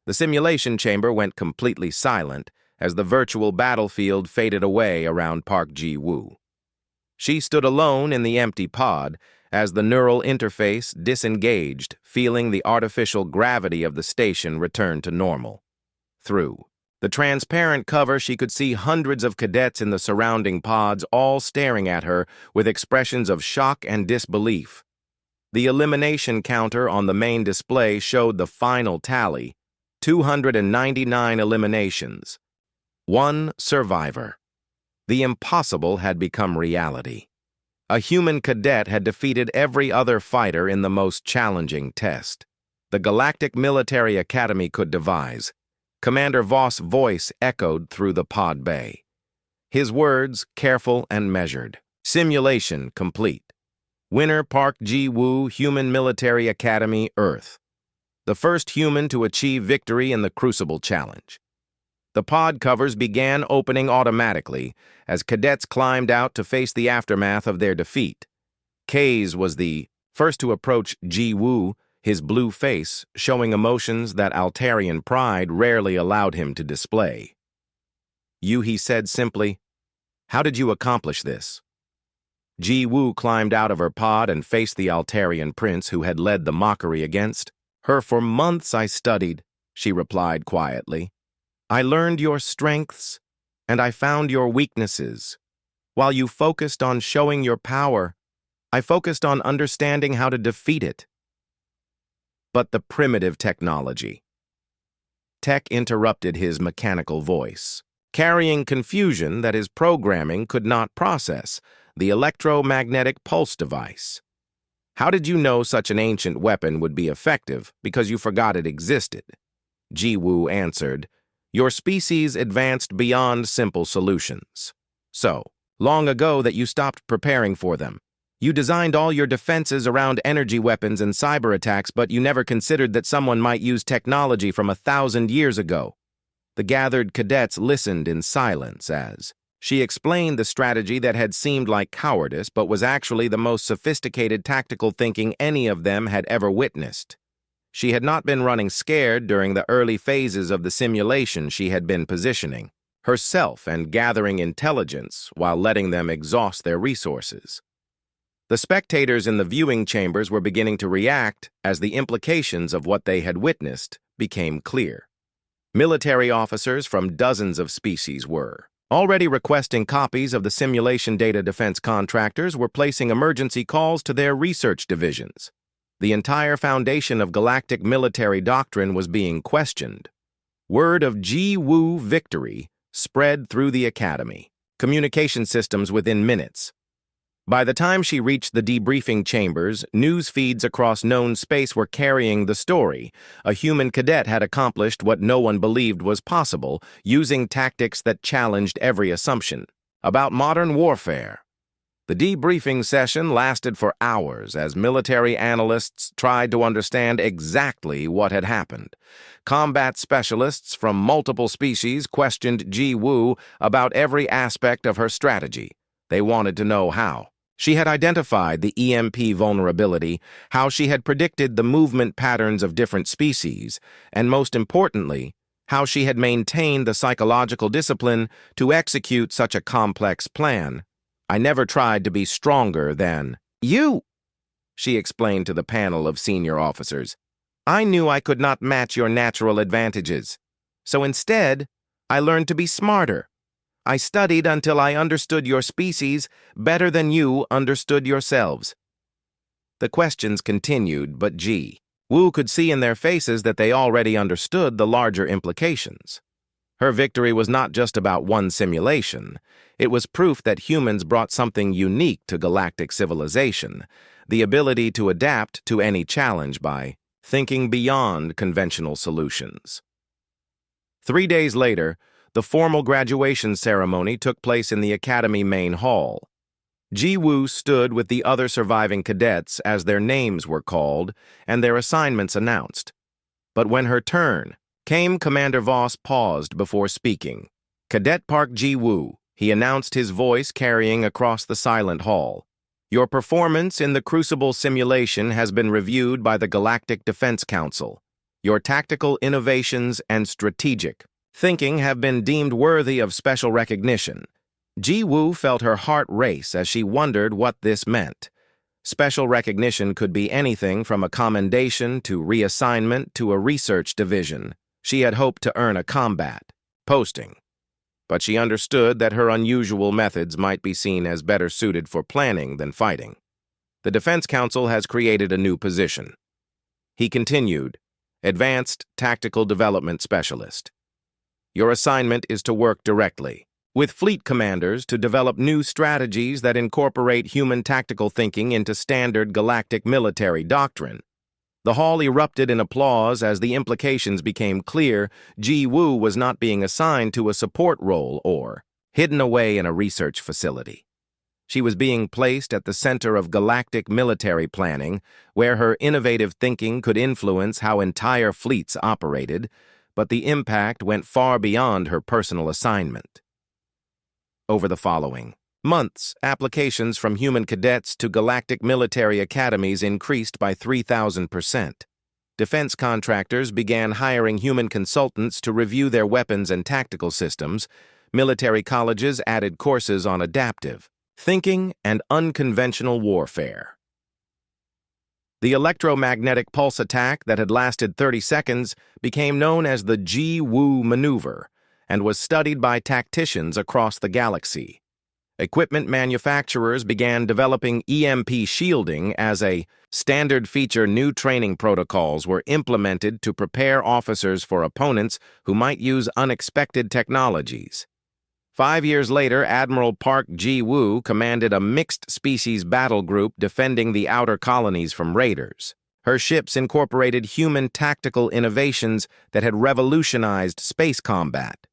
The simulation chamber went completely silent as the virtual battlefield faded away around Park Ji-woo. She stood alone in the empty pod as the neural interface disengaged, feeling the artificial gravity of the station return to normal. Through the transparent cover, she could see hundreds of cadets in the surrounding pods, all staring at her with expressions of shock and disbelief. The elimination counter on the main display showed the final tally: 299 eliminations. One survivor. The impossible had become reality. A human cadet had defeated every other fighter in the most challenging test the Galactic Military Academy could devise. Commander Voss' voice echoed through the pod bay. His words careful and measured. Simulation complete. Winner Park Ji-woo, Human Military Academy, Earth. The first human to achieve victory in the Crucible Challenge. The pod covers began opening automatically as cadets climbed out to face the aftermath of their defeat. Kaze was the first to approach Ji-woo, his blue face showing emotions that Altarian pride rarely allowed him to display. "You," he said simply. "How did you accomplish this?" Ji-woo climbed out of her pod and faced the Altarian prince who had led the mockery against her. "For months I studied," she replied quietly. "I learned your strengths, and I found your weaknesses. While you focused on showing your power, I focused on understanding how to defeat it." But the primitive technology. Tech interrupted his mechanical voice, carrying confusion that his programming could not process: the electromagnetic pulse device. "How did you know such an ancient weapon would be effective? Because you forgot it existed." Ji-woo answered, "Your species advanced beyond simple solutions. So long ago that you stopped preparing for them. You designed all your defenses around energy weapons and cyber attacks, but you never considered that someone might use technology from 1,000 years ago." The gathered cadets listened in silence as she explained the strategy that had seemed like cowardice but was actually the most sophisticated tactical thinking any of them had ever witnessed. She had not been running scared during the early phases of the simulation. She had been positioning herself and gathering intelligence while letting them exhaust their resources. The spectators in the viewing chambers were beginning to react as the implications of what they had witnessed became clear. Military officers from dozens of species were already requesting copies of the simulation data. Defense contractors were placing emergency calls to their research divisions. The entire foundation of galactic military doctrine was being questioned. Word of Ji-woo victory spread through the academy, communication systems within minutes. By the time she reached the debriefing chambers, news feeds across known space were carrying the story. A human cadet had accomplished what no one believed was possible, using tactics that challenged every assumption about modern warfare. The debriefing session lasted for hours as military analysts tried to understand exactly what had happened. Combat specialists from multiple species questioned Ji-woo about every aspect of her strategy. They wanted to know how she had identified the EMP vulnerability, how she had predicted the movement patterns of different species, and most importantly, how she had maintained the psychological discipline to execute such a complex plan. "I never tried to be stronger than you," she explained to the panel of senior officers. "I knew I could not match your natural advantages. So instead, I learned to be smarter. I studied until I understood your species better than you understood yourselves." The questions continued, but Ji-woo could see in their faces that they already understood the larger implications. Her victory was not just about one simulation. It was proof that humans brought something unique to galactic civilization: the ability to adapt to any challenge by thinking beyond conventional solutions. 3 days later, the formal graduation ceremony took place in the Academy main hall. Ji-woo stood with the other surviving cadets as their names were called and their assignments announced. But when her turn came, Commander Voss paused before speaking. "Cadet Park Ji-woo," he announced, his voice carrying across the silent hall. "Your performance in the Crucible simulation has been reviewed by the Galactic Defense Council. Your tactical innovations and strategic thinking have been deemed worthy of special recognition. Ji Woo felt her heart race as she wondered what this meant. Special recognition could be anything from a commendation to reassignment to a research division. She had hoped to earn a combat posting, but she understood that her unusual methods might be seen as better suited for planning than fighting. The Defense Council has created a new position. He continued, Advanced Tactical Development Specialist. Your assignment is to work directly with fleet commanders to develop new strategies that incorporate human tactical thinking into standard galactic military doctrine. The hall erupted in applause as the implications became clear. Ji Woo was not being assigned to a support role or hidden away in a research facility. She was being placed at the center of galactic military planning, where her innovative thinking could influence how entire fleets operated, but the impact went far beyond her personal assignment. Over the following months, applications from human cadets to galactic military academies increased by 3,000%. Defense contractors began hiring human consultants to review their weapons and tactical systems. Military colleges added courses on adaptive thinking and unconventional warfare. The electromagnetic pulse attack that had lasted 30 seconds became known as the Ji Woo maneuver and was studied by tacticians across the galaxy. Equipment manufacturers began developing EMP shielding as a standard feature. New training protocols were implemented to prepare officers for opponents who might use unexpected technologies. 5 years later, Admiral Park Ji-woo commanded a mixed-species battle group defending the outer colonies from raiders. Her ships incorporated human tactical innovations that had revolutionized space combat.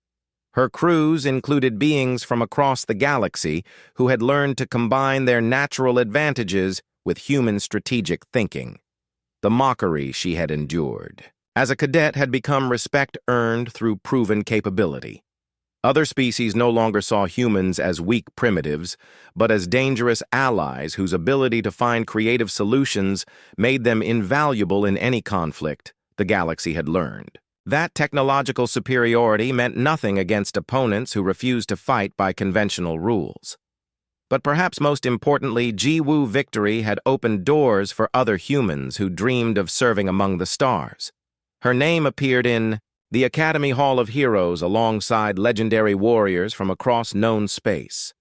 Her crews included beings from across the galaxy who had learned to combine their natural advantages with human strategic thinking. The mockery she had endured as a cadet had become respect earned through proven capability. Other species no longer saw humans as weak primitives, but as dangerous allies whose ability to find creative solutions made them invaluable in any conflict the galaxy had learned. That technological superiority meant nothing against opponents who refused to fight by conventional rules. But perhaps most importantly, Ji-woo victory had opened doors for other humans who dreamed of serving among the stars. Her name appeared in the Academy Hall of Heroes alongside legendary warriors from across known space.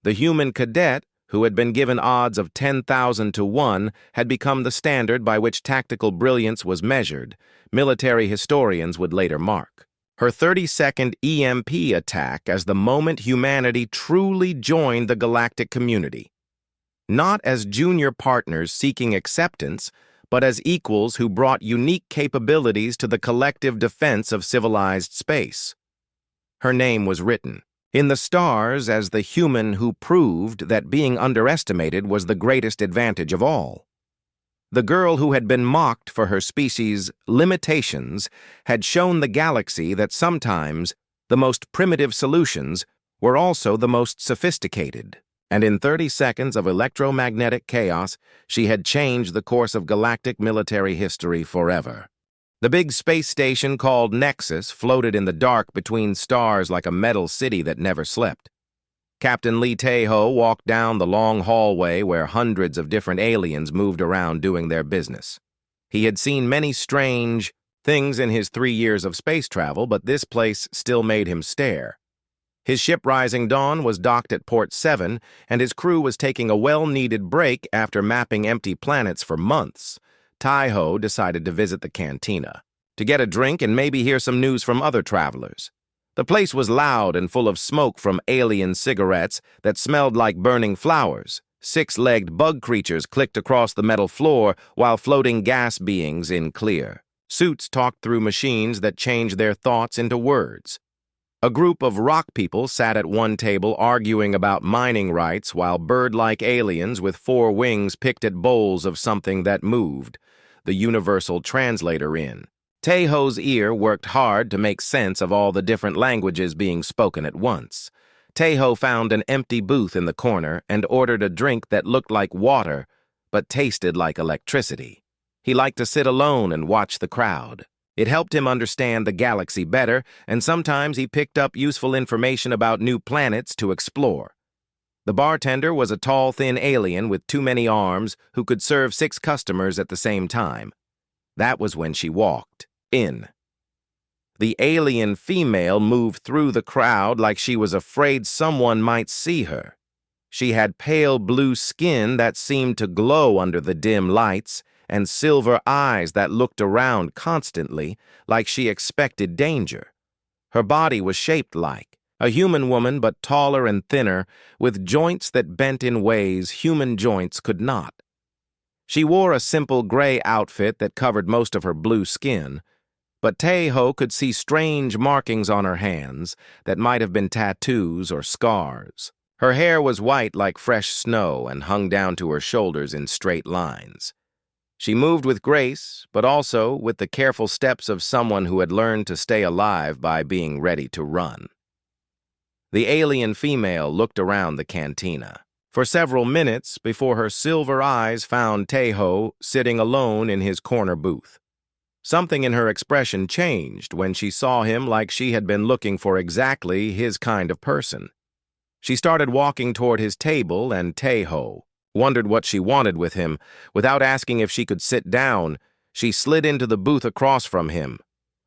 The human cadet, who had been given odds of 10,000 to 1, had become the standard by which tactical brilliance was measured, military historians would later mark. Her 30-second EMP attack as the moment humanity truly joined the galactic community. Not as junior partners seeking acceptance, but as equals who brought unique capabilities to the collective defense of civilized space. Her name was written in the stars as the human who proved that being underestimated was the greatest advantage of all. The girl who had been mocked for her species' limitations had shown the galaxy that sometimes the most primitive solutions were also the most sophisticated. And in 30 seconds of electromagnetic chaos, she had changed the course of galactic military history forever. The big space station called Nexus floated in the dark between stars like a metal city that never slept. Captain Lee Tae-ho walked down the long hallway where hundreds of different aliens moved around doing their business. He had seen many strange things in his 3 years of space travel, but this place still made him stare. His ship Rising Dawn was docked at Port 7, and his crew was taking a well-needed break after mapping empty planets for months. Tae-ho decided to visit the cantina, to get a drink and maybe hear some news from other travelers. The place was loud and full of smoke from alien cigarettes that smelled like burning flowers. 6-legged bug creatures clicked across the metal floor while floating gas beings in clear suits talked through machines that changed their thoughts into words. A group of rock people sat at one table arguing about mining rights while bird-like aliens with 4 wings picked at bowls of something that moved, the universal translator in. Tae-ho's ear worked hard to make sense of all the different languages being spoken at once. Tae-ho found an empty booth in the corner and ordered a drink that looked like water but tasted like electricity. He liked to sit alone and watch the crowd. It helped him understand the galaxy better, and sometimes he picked up useful information about new planets to explore. The bartender was a tall, thin alien with too many arms who could serve 6 customers at the same time. That was when she walked in. The alien female moved through the crowd like she was afraid someone might see her. She had pale blue skin that seemed to glow under the dim lights, and silver eyes that looked around constantly like she expected danger. Her body was shaped like a human woman, but taller and thinner, with joints that bent in ways human joints could not. She wore a simple gray outfit that covered most of her blue skin, but Tae-ho could see strange markings on her hands that might have been tattoos or scars. Her hair was white like fresh snow and hung down to her shoulders in straight lines. She moved with grace, but also with the careful steps of someone who had learned to stay alive by being ready to run. The alien female looked around the cantina for several minutes before her silver eyes found Tae-ho sitting alone in his corner booth. Something in her expression changed when she saw him, like she had been looking for exactly his kind of person. She started walking toward his table, and Tae-ho wondered what she wanted with him. Without asking if she could sit down, she slid into the booth across from him.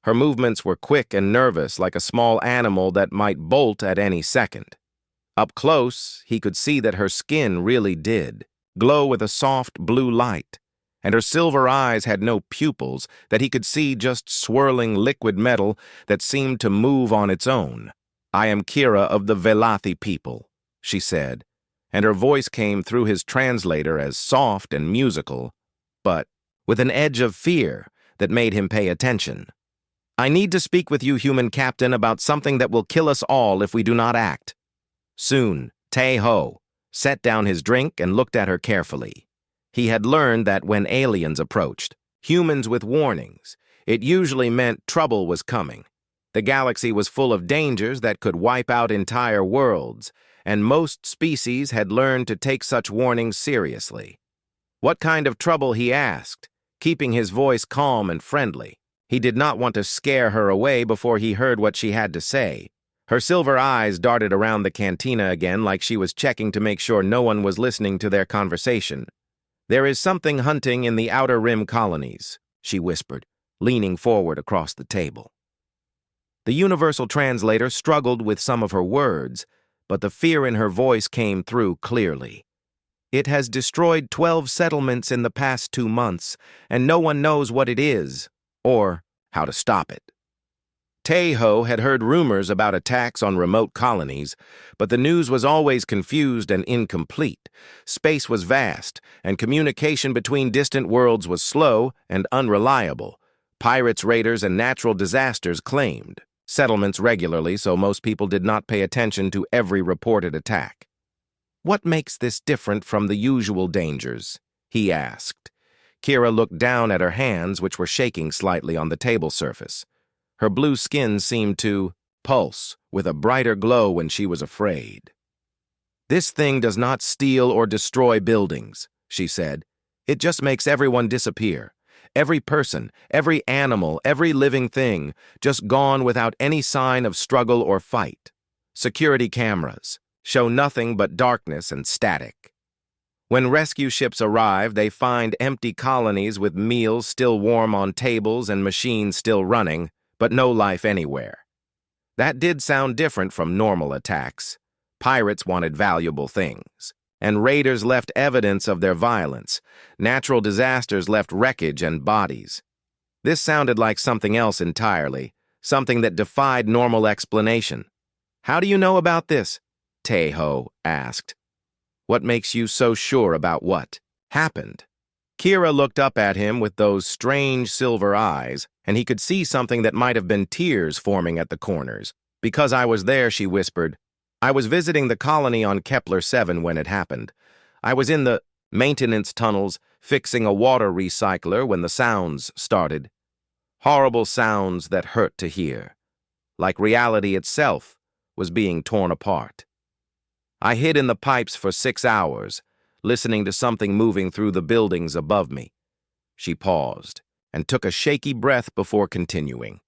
Her movements were quick and nervous, like a small animal that might bolt at any second. Up close, he could see that her skin really did glow with a soft blue light, and her silver eyes had no pupils that he could see, just swirling liquid metal that seemed to move on its own. "I am Kira of the Velathi people," she said, and her voice came through his translator as soft and musical, but with an edge of fear that made him pay attention. "I need to speak with you, human captain, about something that will kill us all if we do not act." Soon, Tae-ho set down his drink and looked at her carefully. He had learned that when aliens approached, humans with warnings, it usually meant trouble was coming. The galaxy was full of dangers that could wipe out entire worlds, and most species had learned to take such warnings seriously. What kind of trouble, he asked, keeping his voice calm and friendly. He did not want to scare her away before he heard what she had to say. Her silver eyes darted around the cantina again like she was checking to make sure no one was listening to their conversation. "There is something hunting in the Outer Rim colonies," she whispered, leaning forward across the table. The universal translator struggled with some of her words, but the fear in her voice came through clearly. "It has destroyed 12 settlements in the past 2 months, and no one knows what it is, or how to stop it." Tae-ho had heard rumors about attacks on remote colonies, but the news was always confused and incomplete. Space was vast, and communication between distant worlds was slow and unreliable. Pirates, raiders, and natural disasters claimed settlements regularly, so most people did not pay attention to every reported attack. "What makes this different from the usual dangers?" he asked. Kira looked down at her hands, which were shaking slightly on the table surface. Her blue skin seemed to pulse with a brighter glow when she was afraid. "This thing does not steal or destroy buildings," she said. "It just makes everyone disappear. Every person, every animal, every living thing, just gone without any sign of struggle or fight. Security cameras show nothing but darkness and static. When rescue ships arrive, they find empty colonies with meals still warm on tables and machines still running, but no life anywhere." That did sound different from normal attacks. Pirates wanted valuable things, and raiders left evidence of their violence. Natural disasters left wreckage and bodies. This sounded like something else entirely, something that defied normal explanation. "How do you know about this?" Tae-ho asked. "What makes you so sure about what happened?" Kira looked up at him with those strange silver eyes, and he could see something that might have been tears forming at the corners. "Because I was there," she whispered. "I was visiting the colony on Kepler 7 when it happened. I was in the maintenance tunnels fixing a water recycler when the sounds started. Horrible sounds that hurt to hear, like reality itself was being torn apart. I hid in the pipes for 6 hours, listening to something moving through the buildings above me." She paused, and took a shaky breath before continuing.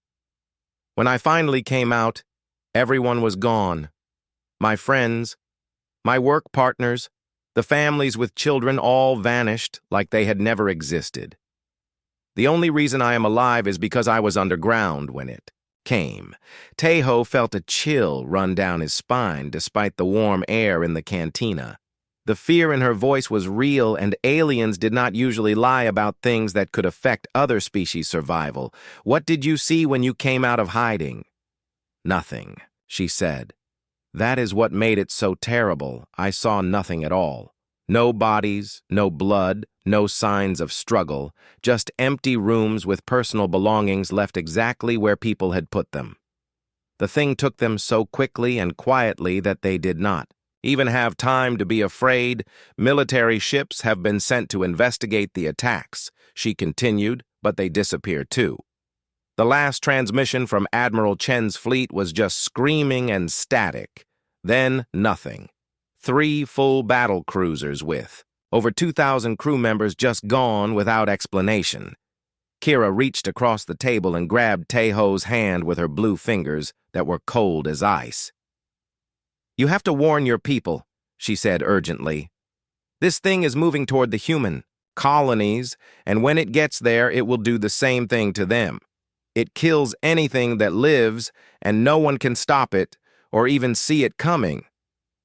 When I finally came out, everyone was gone. My friends, my work partners, the families with children all vanished like they had never existed. The only reason I am alive is because I was underground when it came. Tejo felt a chill run down his spine despite the warm air in the cantina. The fear in her voice was real, and aliens did not usually lie about things that could affect other species' survival. What did you see when you came out of hiding? Nothing, she said. That is what made it so terrible. I saw nothing at all. No bodies, no blood, no signs of struggle, just empty rooms with personal belongings left exactly where people had put them. The thing took them so quickly and quietly that they did not even have time to be afraid. Military ships have been sent to investigate the attacks, she continued, but they disappeared too. The last transmission from Admiral Chen's fleet was just screaming and static. Then nothing. 3 full battle cruisers with over 2,000 crew members just gone without explanation. Kira reached across the table and grabbed Tejo's hand with her blue fingers that were cold as ice. You have to warn your people, she said urgently. This thing is moving toward the human colonies, and when it gets there, it will do the same thing to them. It kills anything that lives, and no one can stop it or even see it coming.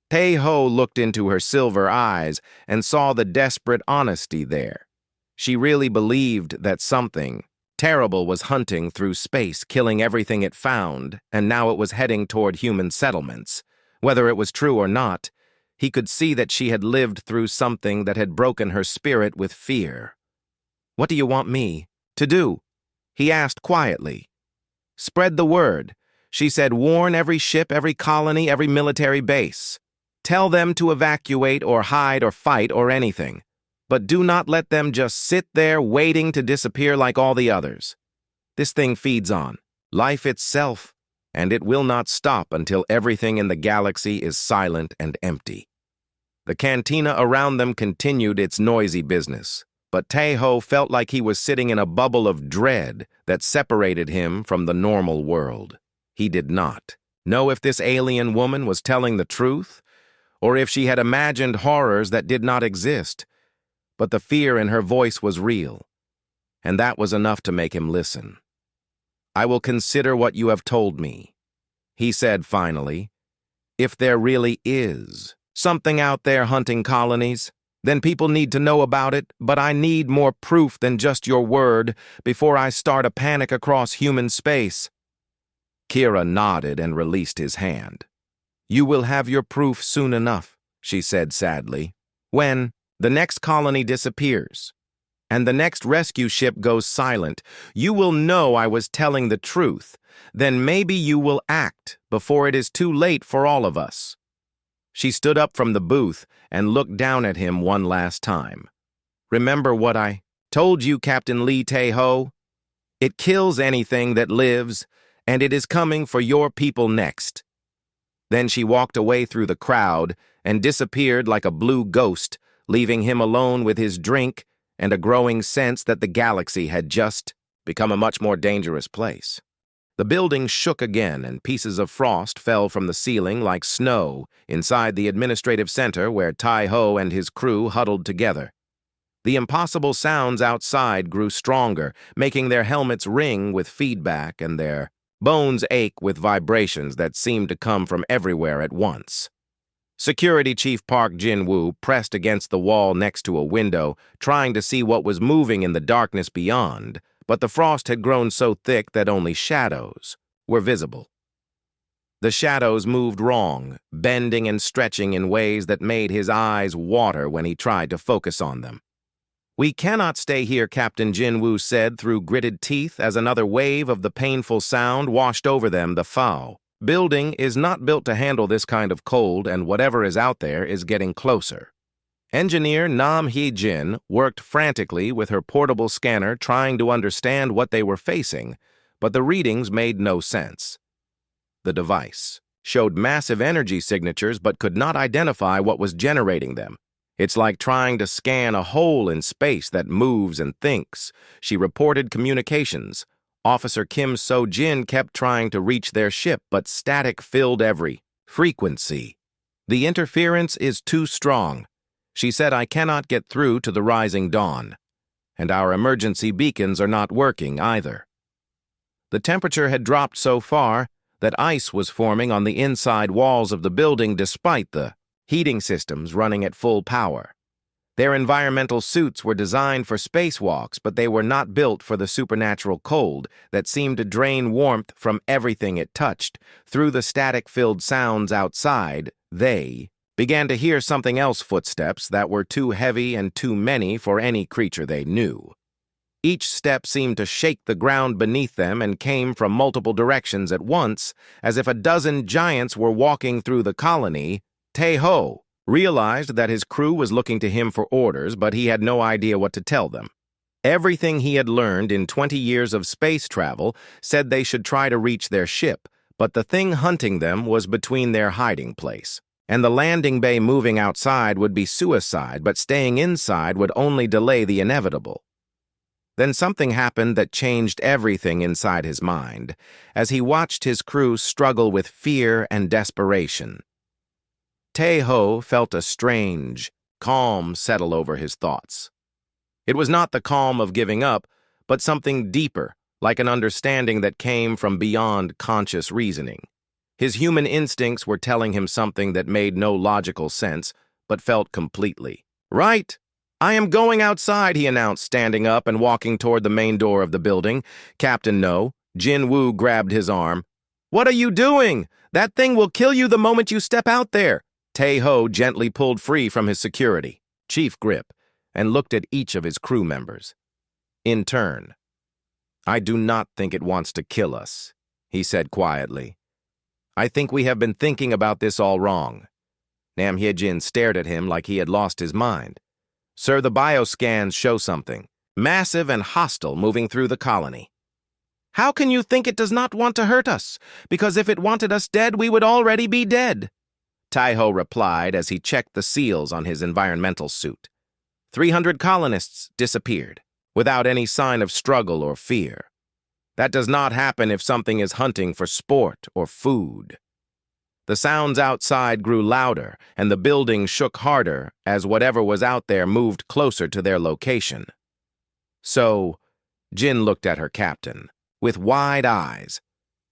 Tejo looked into her silver eyes and saw the desperate honesty there. She really believed that something terrible was hunting through space, killing everything it found, and now it was heading toward human settlements. Whether it was true or not, he could see that she had lived through something that had broken her spirit with fear. What do you want me to do? He asked quietly. Spread the word. She said, warn every ship, every colony, every military base. Tell them to evacuate or hide or fight or anything. But do not let them just sit there waiting to disappear like all the others. This thing feeds on life itself, and it will not stop until everything in the galaxy is silent and empty. The cantina around them continued its noisy business, but Tejo felt like he was sitting in a bubble of dread that separated him from the normal world. He did not know if this alien woman was telling the truth, or if she had imagined horrors that did not exist, but the fear in her voice was real, and that was enough to make him listen. I will consider what you have told me, he said finally. If there really is something out there hunting colonies, then people need to know about it, but I need more proof than just your word before I start a panic across human space. Kira nodded and released his hand. You will have your proof soon enough, she said sadly, when the next colony disappears and the next rescue ship goes silent. You will know I was telling the truth. Then maybe you will act before it is too late for all of us. She stood up from the booth and looked down at him one last time. Remember what I told you, Captain Lee Tejo? It kills anything that lives, and it is coming for your people next. Then she walked away through the crowd and disappeared like a blue ghost, leaving him alone with his drink and a growing sense that the galaxy had just become a much more dangerous place. The building shook again, and pieces of frost fell from the ceiling like snow inside the administrative center where Tejo and his crew huddled together. The impossible sounds outside grew stronger, making their helmets ring with feedback and their bones ache with vibrations that seemed to come from everywhere at once. Security Chief Park Jin-woo pressed against the wall next to a window, trying to see what was moving in the darkness beyond, but the frost had grown so thick that only shadows were visible. The shadows moved wrong, bending and stretching in ways that made his eyes water when he tried to focus on them. We cannot stay here, Captain Jin-woo said through gritted teeth as another wave of the painful sound washed over them. The FAO building is not built to handle this kind of cold, and whatever is out there is getting closer. Engineer Nam Hee-jin worked frantically with her portable scanner trying to understand what they were facing, but the readings made no sense. The device showed massive energy signatures but could not identify what was generating them. It's like trying to scan a hole in space that moves and thinks. She reported communications. Officer Kim So-jin kept trying to reach their ship, but static filled every frequency. The interference is too strong. She said, I cannot get through to the rising dawn. And our emergency beacons are not working either. The temperature had dropped so far that ice was forming on the inside walls of the building despite the heating systems running at full power. Their environmental suits were designed for spacewalks, but they were not built for the supernatural cold that seemed to drain warmth from everything it touched. Through the static-filled sounds outside, they began to hear something else, footsteps that were too heavy and too many for any creature they knew. Each step seemed to shake the ground beneath them and came from multiple directions at once, as if a dozen giants were walking through the colony. Tae-ho realized that his crew was looking to him for orders, but he had no idea what to tell them. Everything he had learned in 20 years of space travel said they should try to reach their ship, but the thing hunting them was between their hiding place. And the landing bay moving outside would be suicide, but staying inside would only delay the inevitable. Then something happened that changed everything inside his mind, as he watched his crew struggle with fear and desperation. Tae-ho felt a strange calm settle over his thoughts. It was not the calm of giving up, but something deeper, like an understanding that came from beyond conscious reasoning. His human instincts were telling him something that made no logical sense, but felt completely right. I am going outside, he announced, standing up and walking toward the main door of the building. Captain No. Jin-woo grabbed his arm. What are you doing? That thing will kill you the moment you step out there. Tae-ho gently pulled free from his security, chief grip, and looked at each of his crew members. In turn, I do not think it wants to kill us, he said quietly. I think we have been thinking about this all wrong. Nam Hye-jin stared at him like he had lost his mind. Sir, the bioscans show something massive and hostile moving through the colony. How can you think it does not want to hurt us? Because if it wanted us dead, we would already be dead. Tae-ho replied as he checked the seals on his environmental suit. 300 colonists disappeared, without any sign of struggle or fear. That does not happen if something is hunting for sport or food. The sounds outside grew louder, and the building shook harder as whatever was out there moved closer to their location. So, Jin looked at her captain, with wide eyes.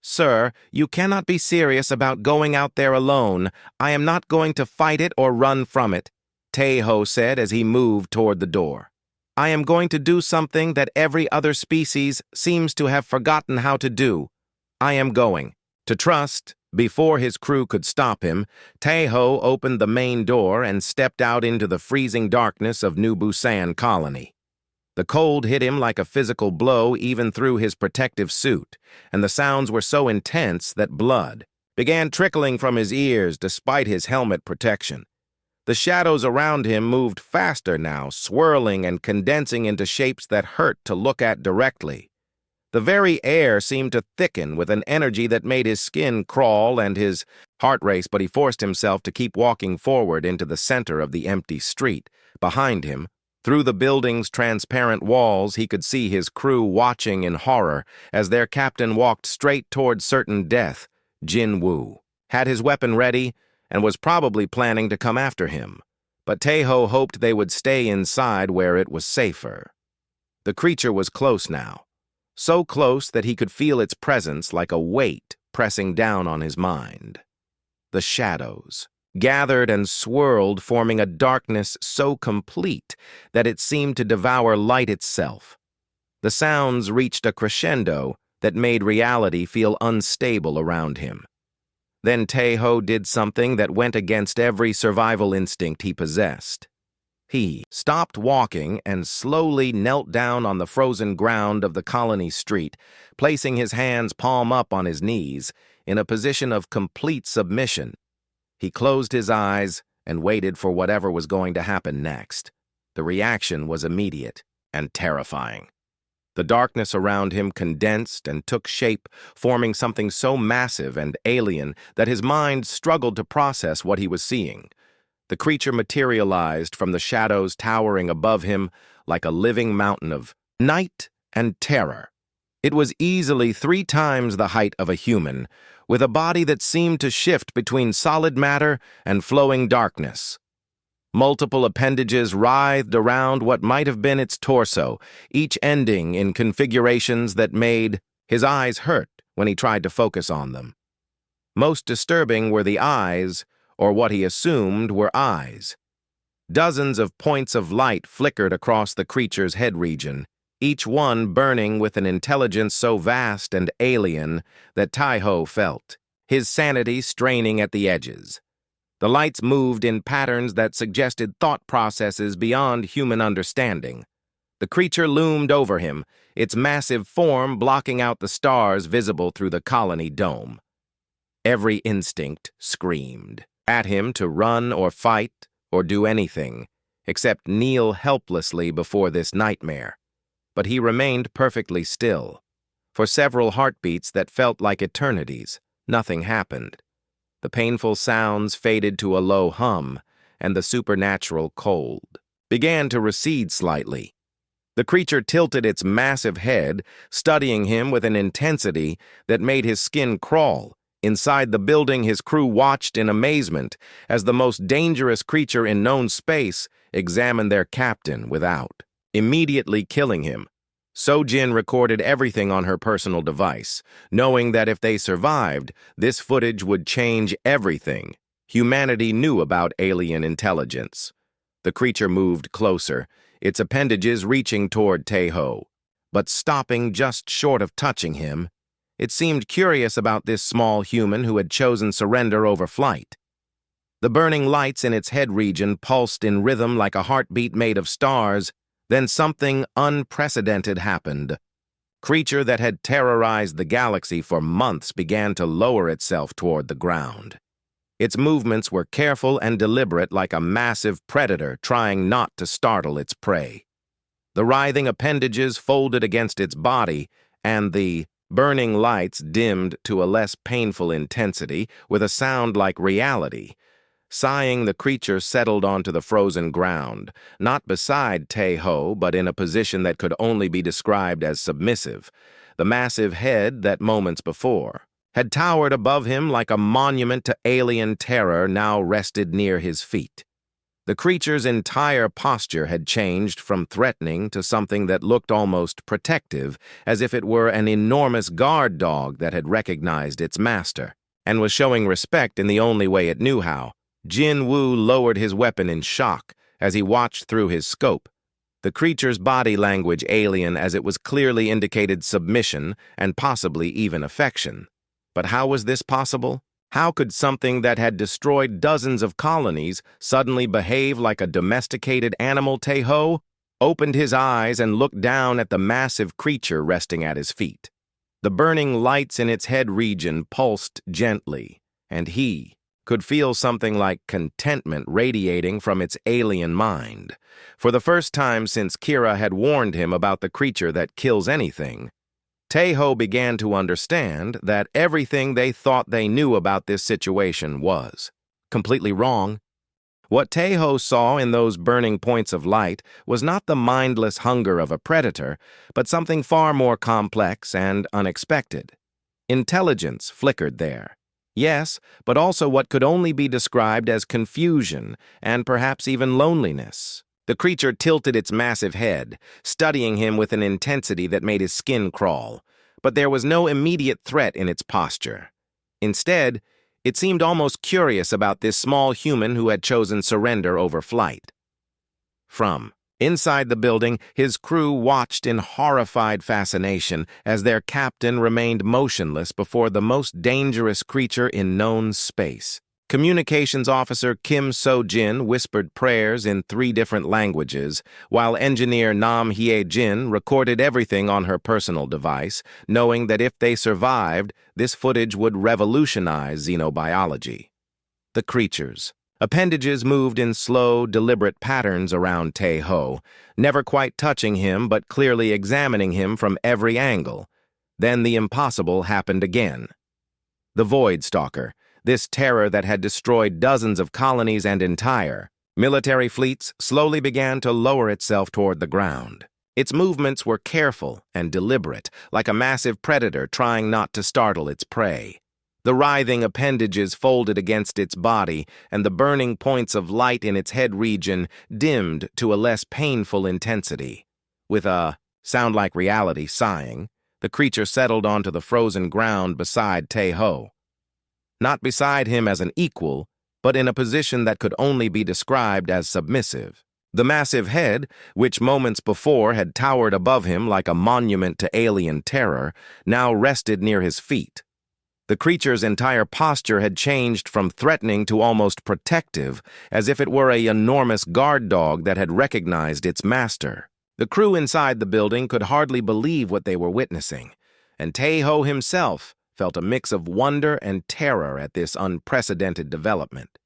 Sir, you cannot be serious about going out there alone. I am not going to fight it or run from it, Tae-ho said as he moved toward the door. I am going to do something that every other species seems to have forgotten how to do. I am going to trust. Before his crew could stop him, Tae-ho opened the main door and stepped out into the freezing darkness of New Busan Colony. The cold hit him like a physical blow even through his protective suit, and the sounds were so intense that blood began trickling from his ears despite his helmet protection. The shadows around him moved faster now, swirling and condensing into shapes that hurt to look at directly. The very air seemed to thicken with an energy that made his skin crawl and his heart race, but he forced himself to keep walking forward into the center of the empty street. Behind him, through the building's transparent walls, he could see his crew watching in horror as their captain walked straight toward certain death. Jin-woo had his weapon ready and was probably planning to come after him, but Tae-ho hoped they would stay inside where it was safer. The creature was close now, so close that he could feel its presence like a weight pressing down on his mind. The shadows gathered and swirled, forming a darkness so complete that it seemed to devour light itself. The sounds reached a crescendo that made reality feel unstable around him. Then Tae-ho did something that went against every survival instinct he possessed. He stopped walking and slowly knelt down on the frozen ground of the colony street, placing his hands palm up on his knees in a position of complete submission. He closed his eyes and waited for whatever was going to happen next. The reaction was immediate and terrifying. The darkness around him condensed and took shape, forming something so massive and alien that his mind struggled to process what he was seeing. the creature materialized from the shadows towering above him like a living mountain of night and terror. It was easily 3 times the height of a human, with a body that seemed to shift between solid matter and flowing darkness. Multiple appendages writhed around what might have been its torso, each ending in configurations that made his eyes hurt when he tried to focus on them. Most disturbing were the eyes, or what he assumed were eyes. Dozens of points of light flickered across the creature's head region, each one burning with an intelligence so vast and alien that Tai-Ho felt, his sanity straining at the edges. The lights moved in patterns that suggested thought processes beyond human understanding. The creature loomed over him, its massive form blocking out the stars visible through the colony dome. Every instinct screamed at him to run or fight or do anything, except kneel helplessly before this nightmare. But he remained perfectly still. For several heartbeats that felt like eternities, nothing happened. The painful sounds faded to a low hum, and the supernatural cold began to recede slightly. The creature tilted its massive head, studying him with an intensity that made his skin crawl. Inside the building, his crew watched in amazement as the most dangerous creature in known space examined their captain without immediately killing him. So-Jin recorded everything on her personal device, knowing that if they survived, this footage would change everything humanity knew about alien intelligence. The creature moved closer, its appendages reaching toward Tai-Ho, but stopping just short of touching him. It seemed curious about this small human who had chosen surrender over flight. The burning lights in its head region pulsed in rhythm like a heartbeat made of stars. Then something unprecedented happened. Creature that had terrorized the galaxy for months began to lower itself toward the ground. Its movements were careful and deliberate, like a massive predator trying not to startle its prey. The writhing appendages folded against its body, and the burning lights dimmed to a less painful intensity with a sound like reality. Sighing, the creature settled onto the frozen ground, not beside Tai-Ho, but in a position that could only be described as submissive. The massive head that moments before had towered above him like a monument to alien terror now rested near his feet. The creature's entire posture had changed from threatening to something that looked almost protective, as if it were an enormous guard dog that had recognized its master, and was showing respect in the only way it knew how. Jin Woo lowered his weapon in shock as he watched through his scope. The creature's body language alien as it was clearly indicated submission and possibly even affection. But how was this possible? How could something that had destroyed dozens of colonies suddenly behave like a domesticated animal? Tai-Ho opened his eyes and looked down at the massive creature resting at his feet. The burning lights in its head region pulsed gently, and he could feel something like contentment radiating from its alien mind. For the first time since Kira had warned him about the creature that kills anything, Tai-Ho began to understand that everything they thought they knew about this situation was completely wrong. What Tai-Ho saw in those burning points of light was not the mindless hunger of a predator, but something far more complex and unexpected. Intelligence flickered there. Yes, but also what could only be described as confusion and perhaps even loneliness. The creature tilted its massive head, studying him with an intensity that made his skin crawl, but there was no immediate threat in its posture. Instead, it seemed almost curious about this small human who had chosen surrender over flight. From inside the building, his crew watched in horrified fascination as their captain remained motionless before the most dangerous creature in known space. Communications Officer Kim So-Jin whispered prayers in 3 different languages, while engineer Nam Hye-jin recorded everything on her personal device, knowing that if they survived, this footage would revolutionize xenobiology. The creatures. Appendages moved in slow, deliberate patterns around Tai-Ho, never quite touching him but clearly examining him from every angle. Then the impossible happened again. The Void Stalker, this terror that had destroyed dozens of colonies and entire military fleets slowly began to lower itself toward the ground. Its movements were careful and deliberate, like a massive predator trying not to startle its prey. The writhing appendages folded against its body, and the burning points of light in its head region dimmed to a less painful intensity. With a sound-like-reality sighing, the creature settled onto the frozen ground beside Tae-ho. Not beside him as an equal, but in a position that could only be described as submissive. The massive head, which moments before had towered above him like a monument to alien terror, now rested near his feet. The creature's entire posture had changed from threatening to almost protective, as if it were an enormous guard dog that had recognized its master. The crew inside the building could hardly believe what they were witnessing, and Tae-ho himself felt a mix of wonder and terror at this unprecedented development.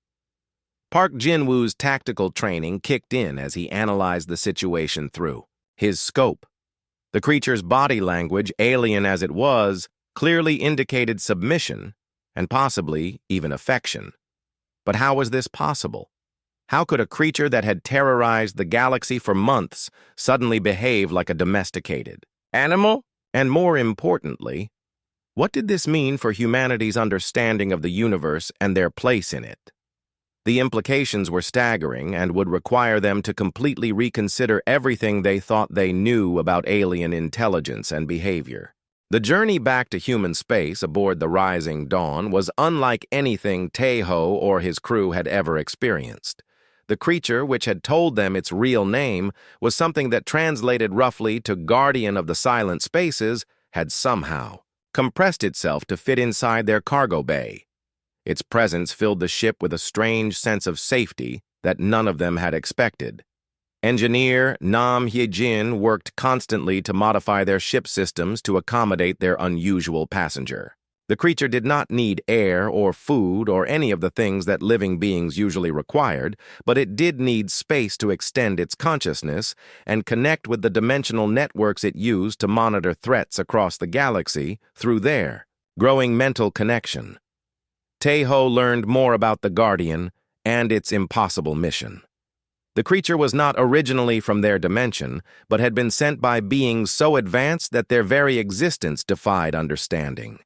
Park Jin-woo's tactical training kicked in as he analyzed the situation through his scope. The creature's body language, alien as it was, clearly indicated submission and possibly even affection. But how was this possible? How could a creature that had terrorized the galaxy for months suddenly behave like a domesticated animal? And more importantly, what did this mean for humanity's understanding of the universe and their place in it? The implications were staggering and would require them to completely reconsider everything they thought they knew about alien intelligence and behavior. The journey back to human space aboard the Rising Dawn was unlike anything Tae-ho or his crew had ever experienced. The creature, which had told them its real name, was something that translated roughly to Guardian of the Silent Spaces, had somehow compressed itself to fit inside their cargo bay. Its presence filled the ship with a strange sense of safety that none of them had expected. Engineer Nam Hye-jin worked constantly to modify their ship systems to accommodate their unusual passenger. The creature did not need air or food or any of the things that living beings usually required, but it did need space to extend its consciousness and connect with the dimensional networks it used to monitor threats across the galaxy through their growing mental connection. Tae-ho learned more about the Guardian and its impossible mission. The creature was not originally from their dimension, but had been sent by beings so advanced that their very existence defied understanding.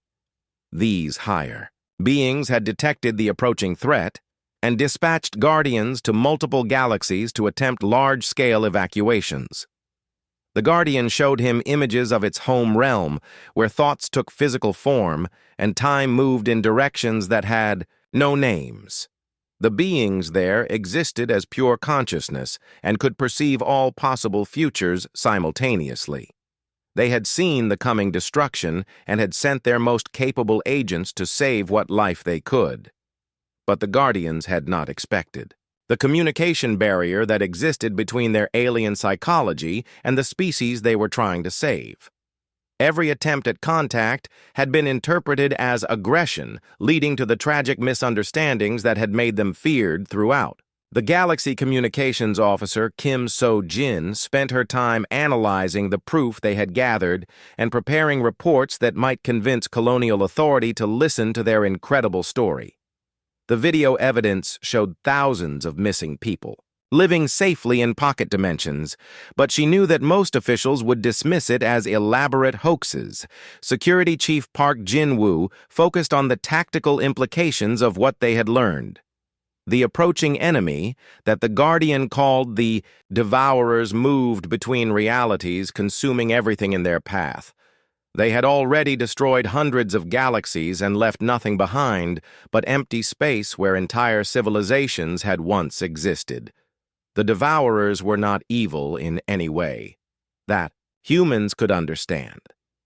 These higher beings had detected the approaching threat and dispatched guardians to multiple galaxies to attempt large-scale evacuations. The Guardian showed him images of its home realm, where thoughts took physical form and time moved in directions that had no names. The beings there existed as pure consciousness and could perceive all possible futures simultaneously. They had seen the coming destruction and had sent their most capable agents to save what life they could. But the Guardians had not expected the communication barrier that existed between their alien psychology and the species they were trying to save. Every attempt at contact had been interpreted as aggression, leading to the tragic misunderstandings that had made them feared throughout. The Galaxy Communications Officer, Kim So-jin, spent her time analyzing the proof they had gathered and preparing reports that might convince colonial authority to listen to their incredible story. The video evidence showed thousands of missing people, living safely in pocket dimensions, but she knew that most officials would dismiss it as elaborate hoaxes. Security Chief Park Jin-woo focused on the tactical implications of what they had learned. The approaching enemy, that the Guardian called the Devourers, moved between realities, consuming everything in their path. They had already destroyed hundreds of galaxies and left nothing behind but empty space where entire civilizations had once existed. The Devourers were not evil in any way. That humans could understand.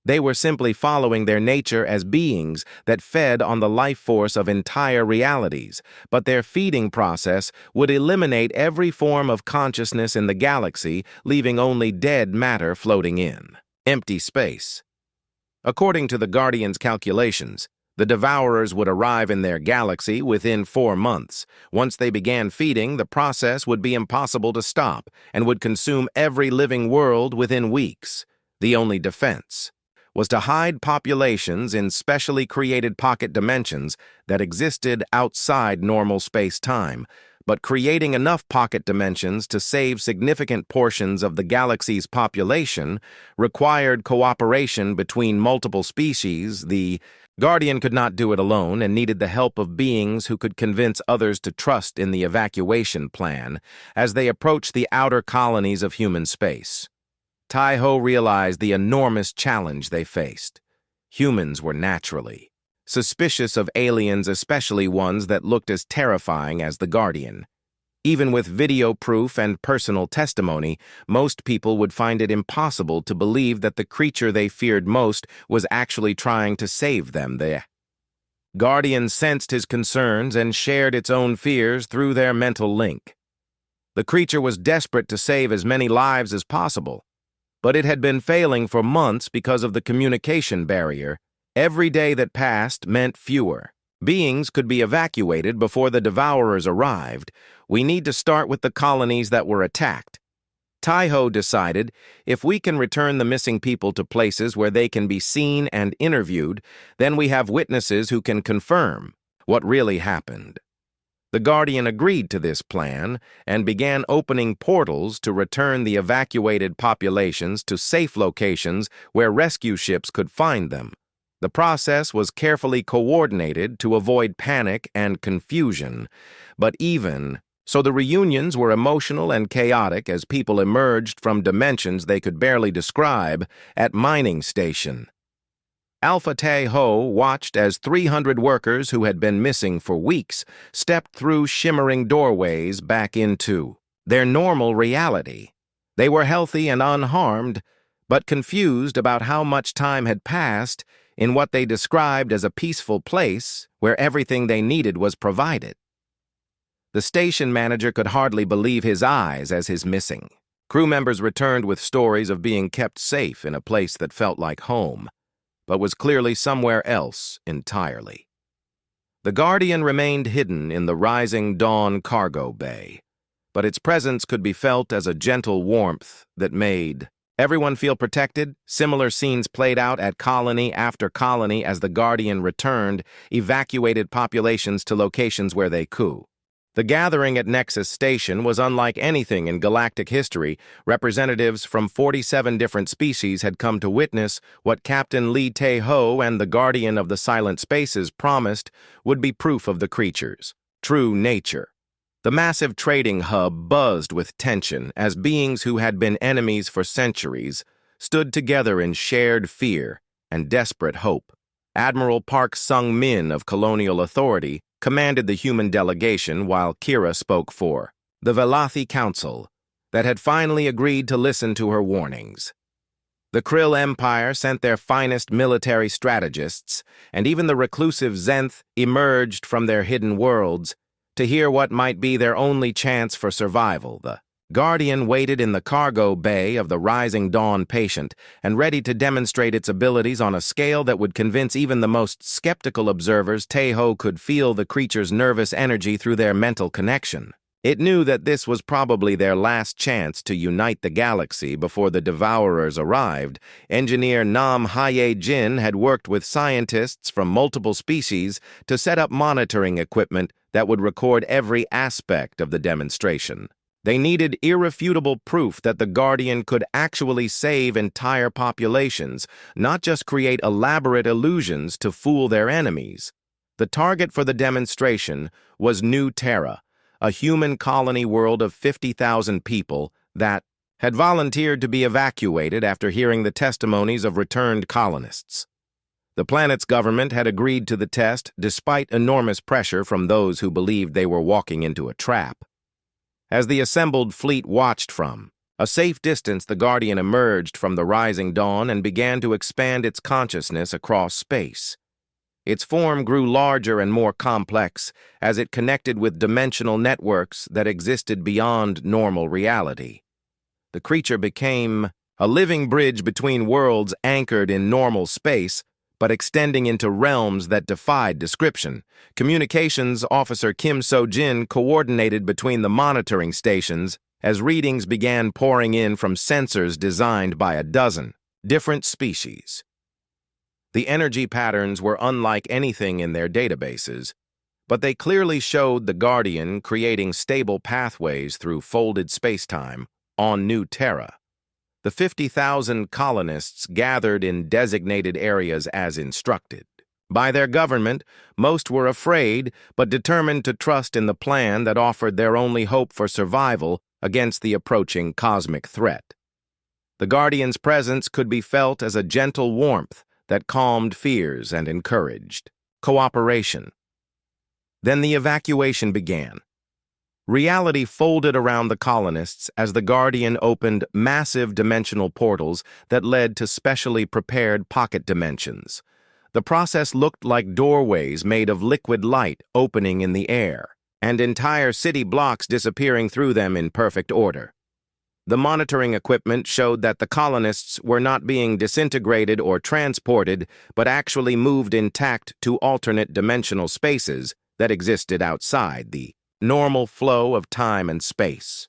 They were simply following their nature as beings that fed on the life force of entire realities, but their feeding process would eliminate every form of consciousness in the galaxy, leaving only dead matter floating in empty space. According to the Guardian's calculations, the Devourers would arrive in their galaxy within 4 months. Once they began feeding, the process would be impossible to stop and would consume every living world within weeks. The only defense was to hide populations in specially created pocket dimensions that existed outside normal space-time, but creating enough pocket dimensions to save significant portions of the galaxy's population required cooperation between multiple species. The Guardian could not do it alone and needed the help of beings who could convince others to trust in the evacuation plan as they approached the outer colonies of human space. Tai-Ho realized the enormous challenge they faced. Humans were naturally suspicious of aliens, especially ones that looked as terrifying as the Guardian. Even with video proof and personal testimony, most people would find it impossible to believe that the creature they feared most was actually trying to save them. The Guardian sensed his concerns and shared its own fears through their mental link. The creature was desperate to save as many lives as possible, but it had been failing for months because of the communication barrier. Every day that passed meant fewer beings could be evacuated before the Devourers arrived. We need to start with the colonies that were attacked. Tai-Ho decided, if we can return the missing people to places where they can be seen and interviewed, then we have witnesses who can confirm what really happened. The Guardian agreed to this plan and began opening portals to return the evacuated populations to safe locations where rescue ships could find them. The process was carefully coordinated to avoid panic and confusion, but even so, the reunions were emotional and chaotic as people emerged from dimensions they could barely describe at mining station. Alpha Tai-Ho watched as 300 workers who had been missing for weeks stepped through shimmering doorways back into their normal reality. They were healthy and unharmed, but confused about how much time had passed in what they described as a peaceful place where everything they needed was provided. The station manager could hardly believe his eyes as his missing crew members returned with stories of being kept safe in a place that felt like home, but was clearly somewhere else entirely. The Guardian remained hidden in the rising dawn cargo bay, but its presence could be felt as a gentle warmth that made everyone feel protected. Similar scenes played out at colony after colony as the Guardian returned, evacuated populations to locations where they could. The gathering at Nexus Station was unlike anything in galactic history. Representatives from 47 different species had come to witness what Captain Lee Tai-Ho and the Guardian of the Silent Spaces promised would be proof of the creature's true nature. The massive trading hub buzzed with tension as beings who had been enemies for centuries stood together in shared fear and desperate hope. Admiral Park Sung-min of Colonial Authority commanded the human delegation while Kira spoke for the Velothi Council that had finally agreed to listen to her warnings. The Krill Empire sent their finest military strategists, and even the reclusive Zenth emerged from their hidden worlds to hear what might be their only chance for survival. The Guardian waited in the cargo bay of the Rising Dawn patient and ready to demonstrate its abilities on a scale that would convince even the most skeptical observers. Tai-Ho could feel the creature's nervous energy through their mental connection. It knew that this was probably their last chance to unite the galaxy before the Devourers arrived. Engineer Nam Haye-jin had worked with scientists from multiple species to set up monitoring equipment that would record every aspect of the demonstration. They needed irrefutable proof that the Guardian could actually save entire populations, not just create elaborate illusions to fool their enemies. The target for the demonstration was New Terra, a human colony world of 50,000 people that had volunteered to be evacuated after hearing the testimonies of returned colonists. The planet's government had agreed to the test despite enormous pressure from those who believed they were walking into a trap. As the assembled fleet watched from a safe distance, the Guardian emerged from the rising dawn and began to expand its consciousness across space. Its form grew larger and more complex as it connected with dimensional networks that existed beyond normal reality. The creature became a living bridge between worlds anchored in normal space, but extending into realms that defied description. Communications Officer Kim So-jin coordinated between the monitoring stations as readings began pouring in from sensors designed by a dozen different species. The energy patterns were unlike anything in their databases, but they clearly showed the Guardian creating stable pathways through folded spacetime on New Terra. The 50,000 colonists gathered in designated areas as instructed. By their government, most were afraid but determined to trust in the plan that offered their only hope for survival against the approaching cosmic threat. The Guardian's presence could be felt as a gentle warmth that calmed fears and encouraged cooperation. Then the evacuation began. Reality folded around the colonists as the Guardian opened massive dimensional portals that led to specially prepared pocket dimensions. The process looked like doorways made of liquid light opening in the air, and entire city blocks disappearing through them in perfect order. The monitoring equipment showed that the colonists were not being disintegrated or transported, but actually moved intact to alternate dimensional spaces that existed outside the normal flow of time and space.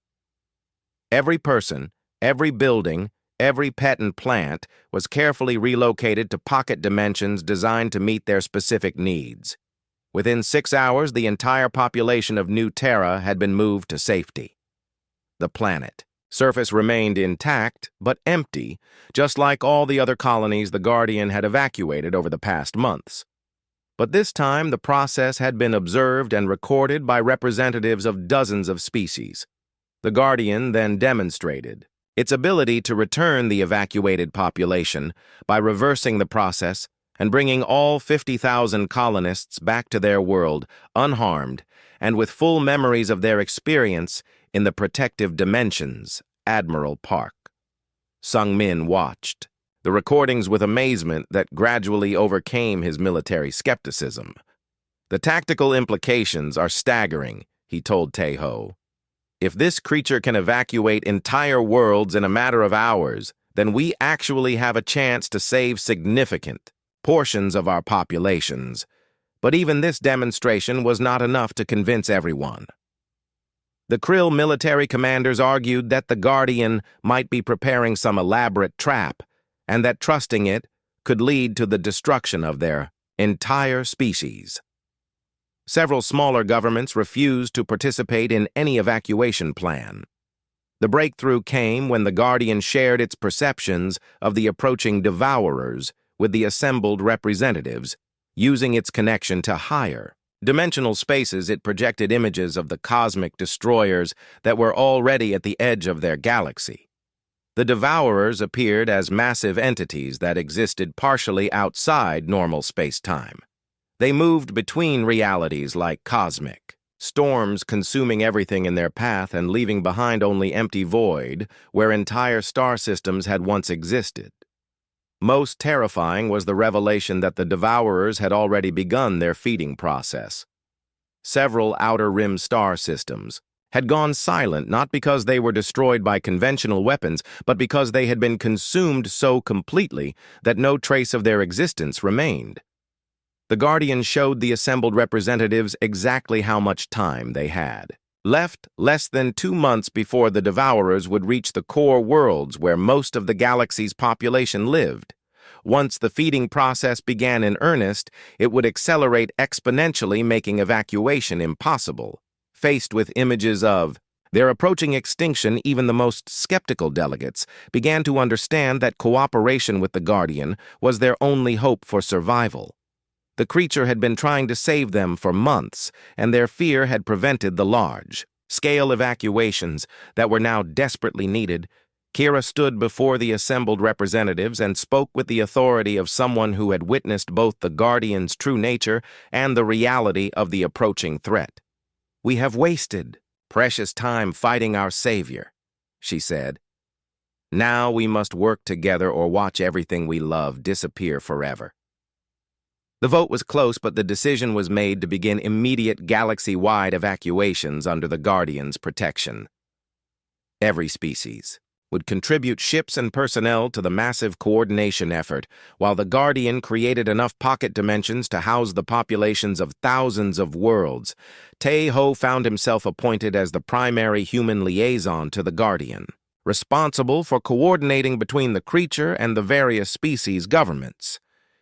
Every person, every building, every pet and plant was carefully relocated to pocket dimensions designed to meet their specific needs. Within 6 hours, the entire population of New Terra had been moved to safety. The planet. Surface remained intact, but empty, just like all the other colonies the Guardian had evacuated over the past months. But this time, the process had been observed and recorded by representatives of dozens of species. The Guardian then demonstrated its ability to return the evacuated population by reversing the process and bringing all 50,000 colonists back to their world unharmed and with full memories of their experience in the protective dimensions, Admiral Park. Sung Min watched the recordings with amazement that gradually overcame his military skepticism. The tactical implications are staggering, he told Tae-ho. If this creature can evacuate entire worlds in a matter of hours, then we actually have a chance to save significant portions of our populations. But even this demonstration was not enough to convince everyone. The Krill military commanders argued that the Guardian might be preparing some elaborate trap, and that trusting it could lead to the destruction of their entire species. Several smaller governments refused to participate in any evacuation plan. The breakthrough came when the Guardian shared its perceptions of the approaching devourers with the assembled representatives, using its connection to higher dimensional spaces. It projected images of the cosmic destroyers that were already at the edge of their galaxy. The devourers appeared as massive entities that existed partially outside normal space-time. They moved between realities like cosmic storms, consuming everything in their path and leaving behind only empty void where entire star systems had once existed. Most terrifying was the revelation that the devourers had already begun their feeding process. Several outer rim star systems had gone silent not because they were destroyed by conventional weapons, but because they had been consumed so completely that no trace of their existence remained. The Guardian showed the assembled representatives exactly how much time they had left, less than 2 months before the devourers would reach the core worlds where most of the galaxy's population lived. Once the feeding process began in earnest, it would accelerate exponentially, making evacuation impossible. Faced with images of their approaching extinction, even the most skeptical delegates began to understand that cooperation with the Guardian was their only hope for survival. The creature had been trying to save them for months, and their fear had prevented the large-scale evacuations that were now desperately needed. Kira stood before the assembled representatives and spoke with the authority of someone who had witnessed both the Guardian's true nature and the reality of the approaching threat. "We have wasted precious time fighting our savior," she said. "Now we must work together or watch everything we love disappear forever." The vote was close, but the decision was made to begin immediate galaxy-wide evacuations under the Guardian's protection. Every species would contribute ships and personnel to the massive coordination effort, while the Guardian created enough pocket dimensions to house the populations of thousands of worlds. Tae-ho found himself appointed as the primary human liaison to the Guardian, responsible for coordinating between the creature and the various species' governments.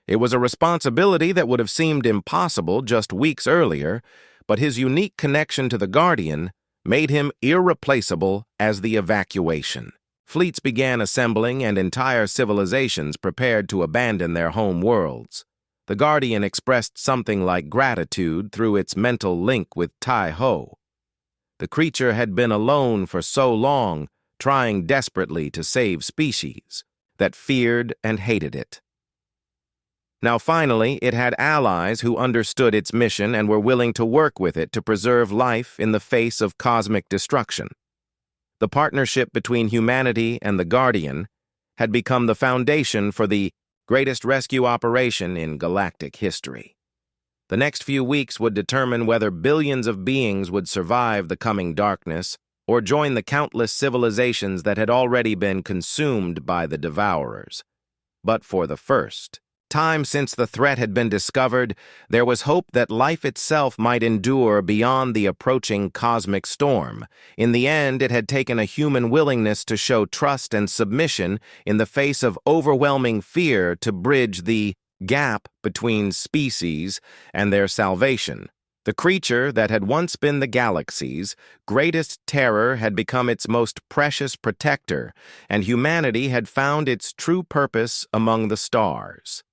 It was a responsibility that would have seemed impossible just weeks earlier, but his unique connection to the Guardian made him irreplaceable as the evacuation. Fleets began assembling and entire civilizations prepared to abandon their home worlds. The Guardian expressed something like gratitude through its mental link with Tai-Ho. The creature had been alone for so long, trying desperately to save species that feared and hated it. Now finally, it had allies who understood its mission and were willing to work with it to preserve life in the face of cosmic destruction. The partnership between humanity and the Guardian had become the foundation for the greatest rescue operation in galactic history. The next few weeks would determine whether billions of beings would survive the coming darkness or join the countless civilizations that had already been consumed by the Devourers. But for the first time since the threat had been discovered, there was hope that life itself might endure beyond the approaching cosmic storm. In the end, it had taken a human willingness to show trust and submission in the face of overwhelming fear to bridge the gap between species and their salvation. The creature that had once been the galaxy's greatest terror had become its most precious protector, and humanity had found its true purpose among the stars.